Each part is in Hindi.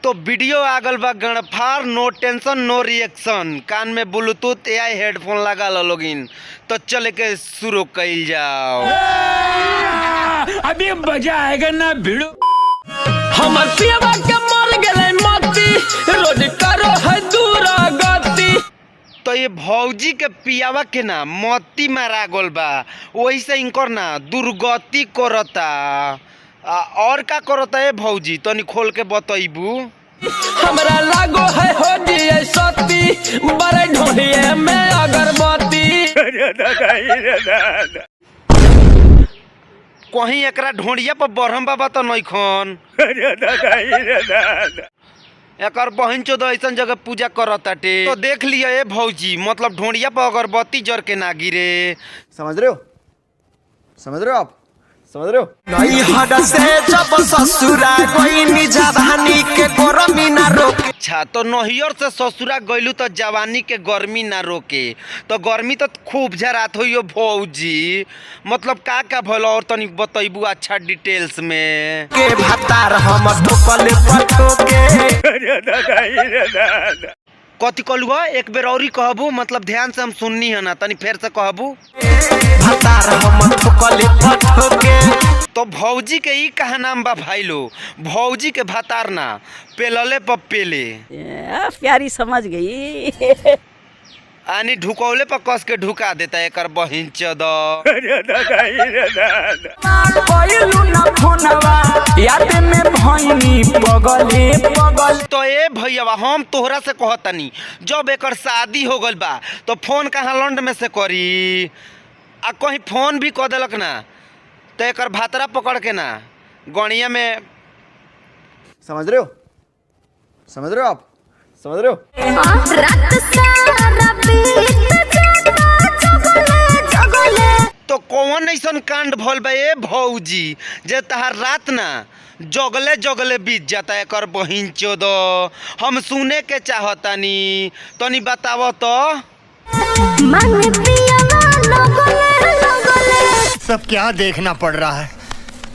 तो वीडियो आगल बा गणफार, नो टेंशन नो रिएक्शन। कान में ब्लूटूथ एआई हेडफोन लगा लो लोगिन। तो चल के शुरू कइल जाओ। अभी मजा आएगा ना भिड़ो। हमर पियवा के मर गेलै मती, रोज करो है दूरा गति। तो ये भौजी के पियावा के ना मती मारा गोल बा, वही से इनकर ना दुर्गति करता। और का करता है भौजी, तनी खोल के बतैबू। हमरा लागो है हो जिए सती, बड़े ढोलिए में अगरबत्ती। कहीं एकरा ढोंडिया पर बरहम बाबा तो नहीं खन। एकर बहन चोद ऐसा जगह पूजा करताटे तो देख लिया ए भौजी, मतलब ढोंडिया पर अगरबत्ती जर के ना गिरे। समझ रहे हो? समझ रहे हो आप? समझ रहे हो? नहीं हद से जब ससुरा कोई नी जवानी के गरमी ना रोके। अच्छा, तो नहियर से ससुरा गइलू तो जवानी के गर्मी ना रोके। तो गर्मी तो खूब झरात हो भौजी, मतलब का भल और तनी बतैबू अच्छा डिटेल्स में। के भतार हम ठोकले पटोके। कथी कहलू? एक बेर औरी कहबू, मतलब ध्यान से हम सुननी है ना, तनी फेर से कहबू। भतार हम ठोकले पटोके। तो भौजी के ई कहा नाम बा भाई लो? भौजी के भतार ना पेलले पर पेले। प्यारी समझ गई। आनी ढुकौले पर कस के ढुका देता एकर बहिन चद। याद में भइनी पगले पगल। तो ए भैया हम तोहरा से कहतनी, जब एकर शादी हो गल बा तो फोन कहाँ लंड में से करी? आ कहीं फोन भी कह देलक ना तो एकर भातरा पकड़ के ना गणिया में। समझ रहे हो? समझ रहे हो आप? समझ रहे हो? तो कौन ऐसा कांड भल बा ए भौजी जे तहार रात ना जगले जगले बीत जाता है कर बहिन चोद? हम सुने के चाहतानी, तनी बताव तो। सब क्या देखना पड़ रहा है?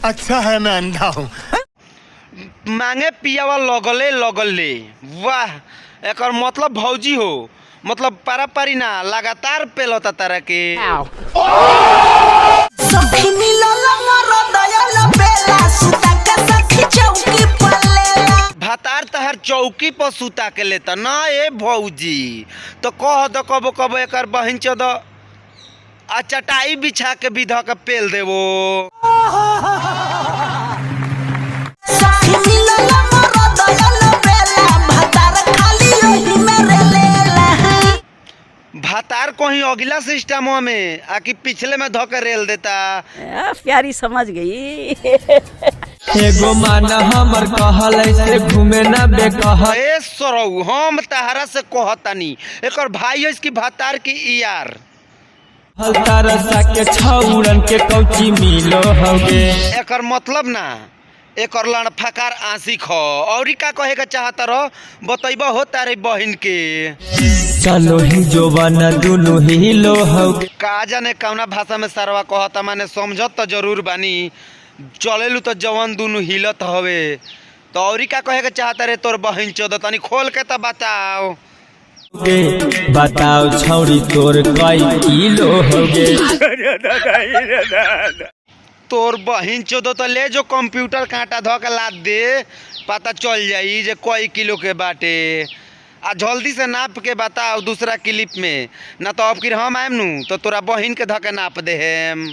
अच्छा है मैं अंधा हूँ। मांगे पियावा लगले लगले, वाह! एकर मतलब भौजी हो, मतलब पारा पारी ना लगातार पेलता तारा के। भातार तहर चौकी पर सुता के लेता ना ए भौजी। तो कह दो कबो कबो एकर बहिन चोद आ चटाई बिछा के विधा के पेल देवो। भातार कहीं अगला सिस्टम में आकि पिछले में धोकर रेल देता। प्यारी समझ गई। एगो माना हमर कहल ऐसे घूमे ना बेकह। ए सरऊ, हम तहरा से कहतानी एकर भाई है इसकी भातार की यार। हल्का रसा के छौरन के कौची मिलो होगे। एकर मतलब ना एकर लड़ फकार आंसी खो। और का कहे के चाहता रहो बतैबा हो तारे बहिन के? चलो ही जोबाना दुनु ही लो होगे। का जाने कौना भाषा में सरवा कहता, माने समझत तो जरूर बानी। चलेलू तो जवन दुनु हिलत हवे। तो और का कहे के चाहता रे तोर बहिन चोद, तनी खोल के तो बताओ। बताओ छौरी तोर कई किलो होगे। तोर बहिन चोद तो ले जो कंप्यूटर कांटा धो के लाद दे, पता चल जाई जे कई किलो के बाटे। आ जल्दी से नाप के बताओ दूसरा क्लिप में, ना तो अब फिर हम आएम नू तो तोरा बहिन के धो के नाप दे हम।